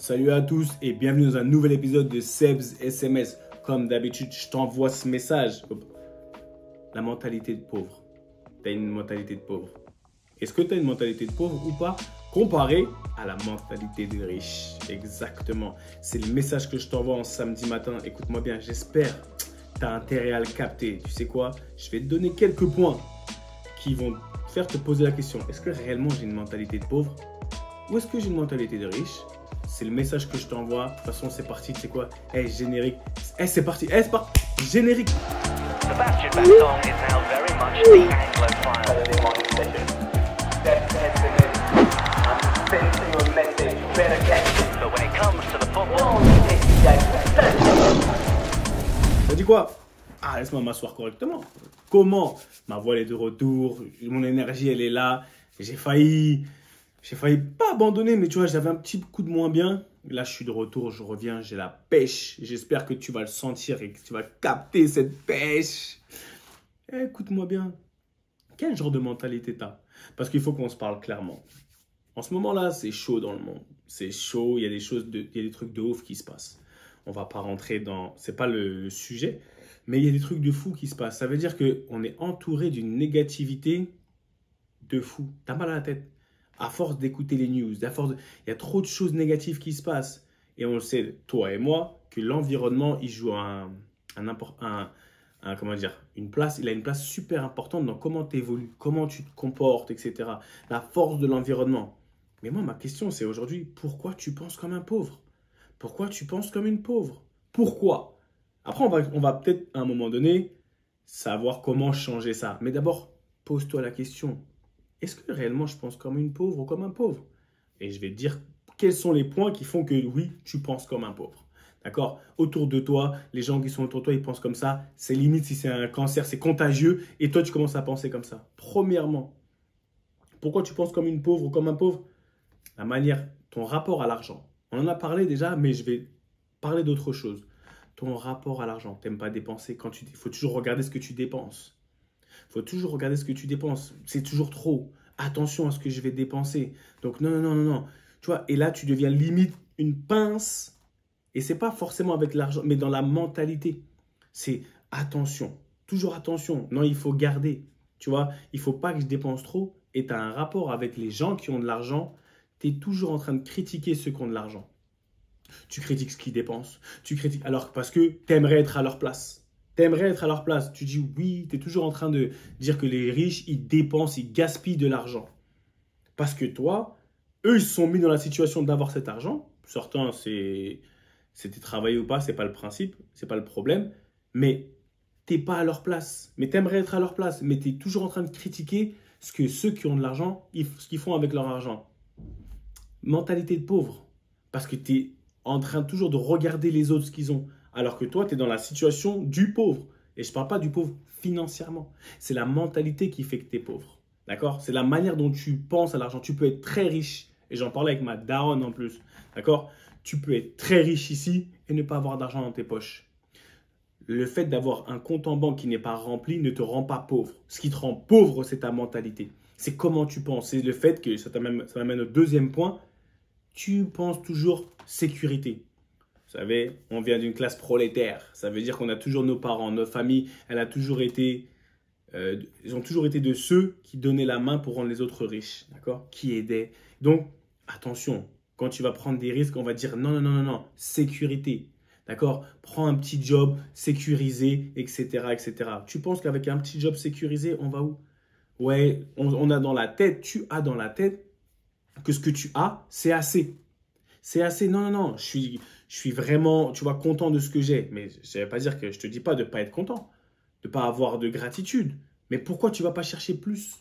Salut à tous et bienvenue dans un nouvel épisode de Seb's SMS. Comme d'habitude, je t'envoie ce message. La mentalité de pauvre. Tu as une mentalité de pauvre. Est-ce que tu as une mentalité de pauvre ou pas comparé à la mentalité de riche? Exactement. C'est le message que je t'envoie en samedi matin. Écoute-moi bien, j'espère que tu as intérêt à le capter. Tu sais quoi? Je vais te donner quelques points qui vont faire te poser la question. Est-ce que réellement j'ai une mentalité de pauvre ou est-ce que j'ai une mentalité de riche? C'est le message que je t'envoie. De toute façon, c'est parti. Tu sais quoi? Générique. C'est parti. C'est parti. Générique. Sebastian Vettel is now very much the Anglophile. But when it comes to the football, Ça dit quoi? Ah, laisse-moi m'asseoir correctement. Comment? Ma voix elle est de retour. Mon énergie, elle est là. J'ai failli pas abandonner, mais tu vois, j'avais un petit coup de moins bien. Là, je suis de retour, je reviens, j'ai la pêche. J'espère que tu vas le sentir et que tu vas capter cette pêche. Écoute-moi bien. Quel genre de mentalité t'as? Parce qu'il faut qu'on se parle clairement. En ce moment-là, c'est chaud dans le monde. C'est chaud, il y a des trucs de ouf qui se passent. On va pas rentrer dans... C'est pas le sujet, mais il y a des trucs de fou qui se passent. Ça veut dire qu'on est entouré d'une négativité de fou. T'as mal à la tête. À force d'écouter les news, il y a trop de choses négatives qui se passent. Et on le sait, toi et moi, que l'environnement, il joue une place. Il a une place super importante dans comment tu évolues, comment tu te comportes, etc. La force de l'environnement. Mais moi, ma question, c'est aujourd'hui, pourquoi tu penses comme un pauvre? Pourquoi tu penses comme une pauvre? Pourquoi? Après, on va peut-être, à un moment donné, savoir comment changer ça. Mais d'abord, pose-toi la question. Est-ce que réellement je pense comme une pauvre ou comme un pauvre? Et je vais te dire quels sont les points qui font que oui, tu penses comme un pauvre. D'accord? Autour de toi, les gens qui sont autour de toi, ils pensent comme ça. C'est limite si c'est un cancer, c'est contagieux. Et toi, tu commences à penser comme ça. Premièrement, pourquoi tu penses comme une pauvre ou comme un pauvre? La manière, ton rapport à l'argent. On en a parlé déjà, mais je vais parler d'autre chose. Ton rapport à l'argent. Tu n'aimes pas dépenser il faut toujours regarder ce que tu dépenses. Il faut toujours regarder ce que tu dépenses. C'est toujours trop. Attention à ce que je vais dépenser. Donc non. Tu vois, et là, tu deviens limite une pince. Et c'est pas forcément avec l'argent, mais dans la mentalité. C'est attention. Toujours attention. Non, il faut garder. Tu vois, il faut pas que je dépense trop. Et tu as un rapport avec les gens qui ont de l'argent. Tu es toujours en train de critiquer ceux qui ont de l'argent. Tu critiques ce qu'ils dépensent. Tu critiques alors parce que tu aimerais être à leur place. T'aimerais être à leur place. Tu dis oui, tu es toujours en train de dire que les riches, ils dépensent, ils gaspillent de l'argent. Parce que toi, eux, ils se sont mis dans la situation d'avoir cet argent. Certains, c'était travailler ou pas, c'est pas le principe, c'est pas le problème. Mais t'es pas à leur place. Mais t'aimerais être à leur place. Mais tu es toujours en train de critiquer ce que ceux qui ont de l'argent, ce qu'ils font avec leur argent. Mentalité de pauvre. Parce que tu es en train toujours de regarder les autres ce qu'ils ont. Alors que toi, tu es dans la situation du pauvre. Et je ne parle pas du pauvre financièrement. C'est la mentalité qui fait que tu es pauvre. D'accord? C'est la manière dont tu penses à l'argent. Tu peux être très riche. Et j'en parlais avec ma daronne en plus. D'accord? Tu peux être très riche ici et ne pas avoir d'argent dans tes poches. Le fait d'avoir un compte en banque qui n'est pas rempli ne te rend pas pauvre. Ce qui te rend pauvre, c'est ta mentalité. C'est comment tu penses. C'est le fait que ça m'amène au deuxième point. Tu penses toujours sécurité. Vous savez, on vient d'une classe prolétaire. Ça veut dire qu'on a toujours nos parents, notre famille, ils ont toujours été de ceux qui donnaient la main pour rendre les autres riches, d'accord? Qui aidaient. Donc, attention, quand tu vas prendre des risques, on va dire non, sécurité, d'accord? Prends un petit job sécurisé, etc., etc. Tu penses qu'avec un petit job sécurisé, on va où? Ouais, on a dans la tête, tu as dans la tête que ce que tu as, c'est assez. C'est assez. Non. Je suis vraiment, tu vois, content de ce que j'ai. Mais ça ne veut pas dire que je ne te dis pas de ne pas être content, de ne pas avoir de gratitude. Mais pourquoi tu ne vas pas chercher plus?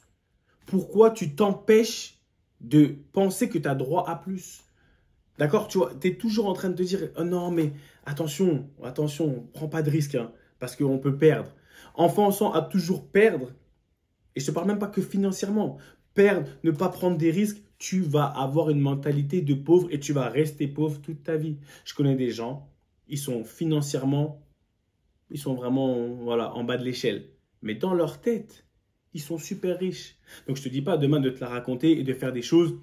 Pourquoi tu t'empêches de penser que tu as droit à plus? D'accord? Tu vois, tu es toujours en train de te dire, oh non, mais attention, prends pas de risque, hein, parce qu'on peut perdre. Enfant à toujours perdre. Et je ne te parle même pas que financièrement. Perdre, ne pas prendre des risques, tu vas avoir une mentalité de pauvre et tu vas rester pauvre toute ta vie. Je connais des gens, ils sont financièrement, ils sont vraiment voilà, en bas de l'échelle. Mais dans leur tête, ils sont super riches. Donc je ne te dis pas demain de te la raconter et de faire des choses,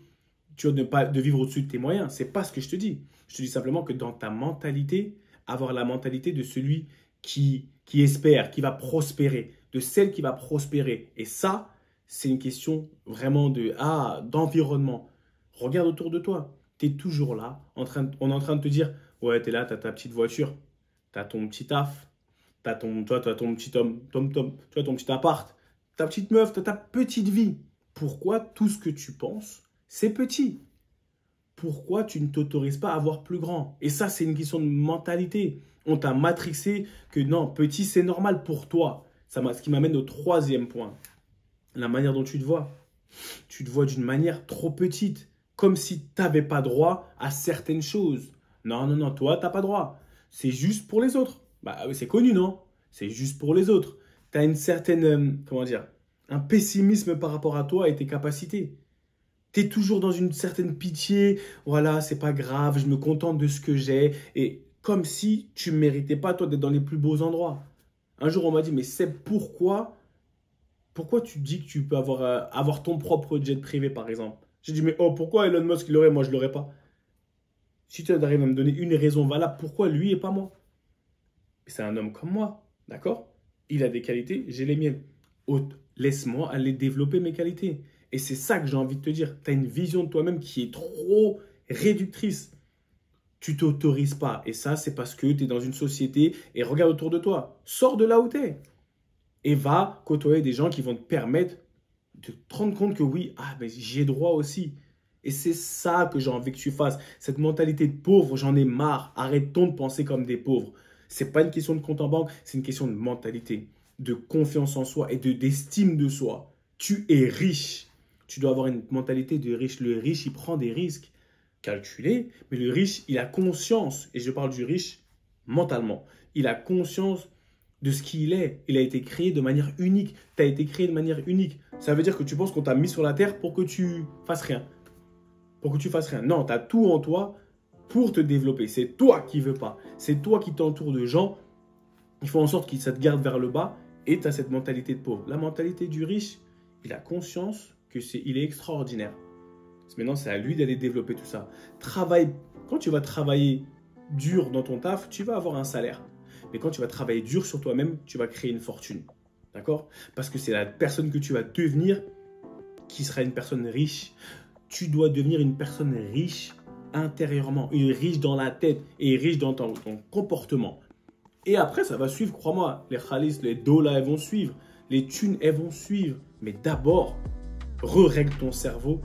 tu vois, de vivre au-dessus de tes moyens. Ce n'est pas ce que je te dis. Je te dis simplement que dans ta mentalité, avoir la mentalité de celui qui espère, qui va prospérer, de celle qui va prospérer. Et ça, c'est une question vraiment d'environnement. Regarde autour de toi. Tu es toujours là. On est en train de te dire, ouais, tu es là, tu as ta petite voiture, tu as ton petit taf, toi, tu as ton petit tom-tom, tu as ton petit appart, ta petite meuf, tu as ta petite vie. Pourquoi tout ce que tu penses, c'est petit? Pourquoi tu ne t'autorises pas à voir plus grand? Et ça, c'est une question de mentalité. On t'a matrixé que non, petit, c'est normal pour toi. Ce qui m'amène au troisième point. La manière dont tu te vois. Tu te vois d'une manière trop petite. Comme si tu n'avais pas droit à certaines choses. Non, non, non, toi, tu n'as pas droit. C'est juste pour les autres. Bah, c'est connu, non? C'est juste pour les autres. Tu as une certaine, un pessimisme par rapport à toi et tes capacités. Tu es toujours dans une certaine pitié. Voilà, c'est pas grave, je me contente de ce que j'ai. Et comme si tu ne méritais pas, toi, d'être dans les plus beaux endroits. Un jour, on m'a dit, mais c'est pourquoi tu dis que tu peux avoir ton propre jet privé, par exemple? J'ai dit, mais oh, pourquoi Elon Musk l'aurait, moi, je ne l'aurais pas? Si tu arrives à me donner une raison valable, pourquoi lui et pas moi? C'est un homme comme moi, d'accord? Il a des qualités, j'ai les miennes. Laisse-moi aller développer mes qualités. Et c'est ça que j'ai envie de te dire. Tu as une vision de toi-même qui est trop réductrice. Tu t'autorises pas. Et ça, c'est parce que tu es dans une société et regarde autour de toi. Sors de là où tu es. Et va côtoyer des gens qui vont te permettre de te rendre compte que oui, mais j'ai droit aussi. Et c'est ça que j'ai envie que tu fasses. Cette mentalité de pauvre, j'en ai marre. Arrêtons de penser comme des pauvres. Ce n'est pas une question de compte en banque, c'est une question de mentalité, de confiance en soi et d'estime de soi. Tu es riche. Tu dois avoir une mentalité de riche. Le riche, il prend des risques calculés, mais le riche, il a conscience, et je parle du riche mentalement, il a conscience de ce qu'il est. Il a été créé de manière unique. Tu as été créé de manière unique. Ça veut dire que tu penses qu'on t'a mis sur la terre pour que tu fasses rien. Pour que tu fasses rien. Non, tu as tout en toi pour te développer. C'est toi qui ne veux pas. C'est toi qui t'entoures de gens. Il faut en sorte que ça te garde vers le bas et tu as cette mentalité de pauvre. La mentalité du riche, il a conscience qu'il est extraordinaire. Maintenant, c'est à lui d'aller développer tout ça. Quand tu vas travailler dur dans ton taf, tu vas avoir un salaire. Mais quand tu vas travailler dur sur toi-même, tu vas créer une fortune. D'accord? Parce que c'est la personne que tu vas devenir qui sera une personne riche. Tu dois devenir une personne riche intérieurement, riche dans la tête et riche dans ton comportement. Et après, ça va suivre, crois-moi. Les khalis, les dollars, elles vont suivre. Les thunes, elles vont suivre. Mais d'abord, règle ton cerveau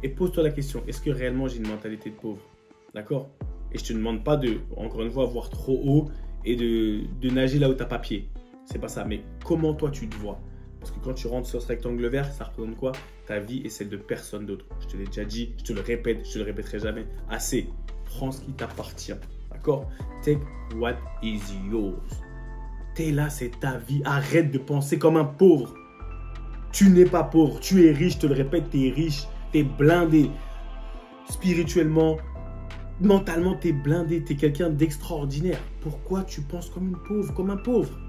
et pose-toi la question, est-ce que réellement j'ai une mentalité de pauvre? D'accord? Et je ne te demande pas de, encore une fois, voir trop haut et de nager là où tu n'as pas pied. C'est pas ça. Mais comment toi tu te vois? Parce que quand tu rentres sur ce rectangle vert, ça représente quoi? Ta vie et celle de personne d'autre. Je te l'ai déjà dit, je te le répète, je te le répéterai jamais. Assez. Prends ce qui t'appartient. D'accord? Take what is yours. T'es là, c'est ta vie. Arrête de penser comme un pauvre. Tu n'es pas pauvre. Tu es riche, je te le répète, tu es riche. Tu es blindé. Spirituellement, mentalement, tu es blindé. Tu es quelqu'un d'extraordinaire. Pourquoi tu penses comme un pauvre?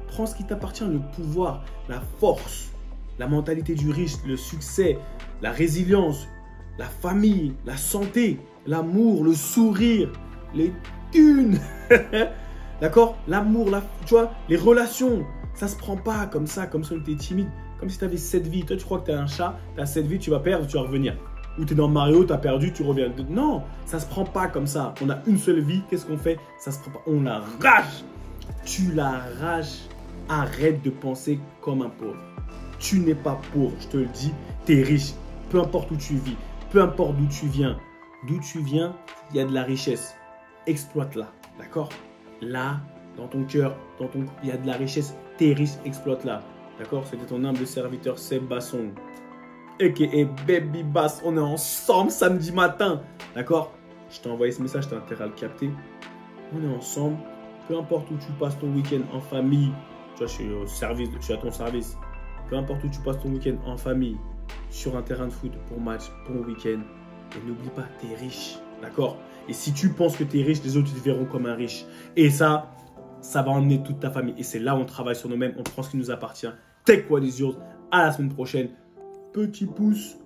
Prends ce qui t'appartient, le pouvoir, la force, la mentalité du riche, le succès, la résilience, la famille, la santé, l'amour, le sourire, les thunes. D'accord? L'amour, tu vois, les relations. Ça se prend pas comme ça, comme si on était timide, comme si tu avais 7 vies. Toi, tu crois que tu as un chat, tu as 7 vies, tu vas perdre, tu vas revenir. Ou tu es dans Mario, tu as perdu, tu reviens. Non, ça se prend pas comme ça. On a une seule vie, qu'est-ce qu'on fait? Ça se prend pas. On l'arrache. Tu l'arraches. Arrête de penser comme un pauvre. Tu n'es pas pauvre, je te le dis, tu es riche. Peu importe où tu vis, peu importe d'où tu viens. D'où tu viens, il y a de la richesse. Exploite-la, d'accord? Là, dans ton cœur, il y a de la richesse. Tu es riche, exploite-la. D'accord? C'était ton humble serviteur Seb Basson. A.K.A. Baby Bass, on est ensemble samedi matin. D'accord? Je t'ai envoyé ce message, tu as intérêt à le capter. On est ensemble. Peu importe où tu passes ton week-end en famille. Tu vois, je suis à ton service. Peu importe où tu passes ton week-end en famille, sur un terrain de foot, pour match, pour week-end. Et n'oublie pas, tu es riche. D'accord? Et si tu penses que tu es riche, les autres te verront comme un riche. Et ça va emmener toute ta famille. Et c'est là où on travaille sur nous-mêmes. On prend ce qui nous appartient. Take what is yours. À la semaine prochaine. Petit pouce.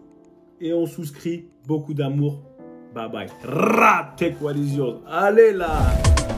Et on souscrit. Beaucoup d'amour. Bye bye. Take what is yours. Allez là.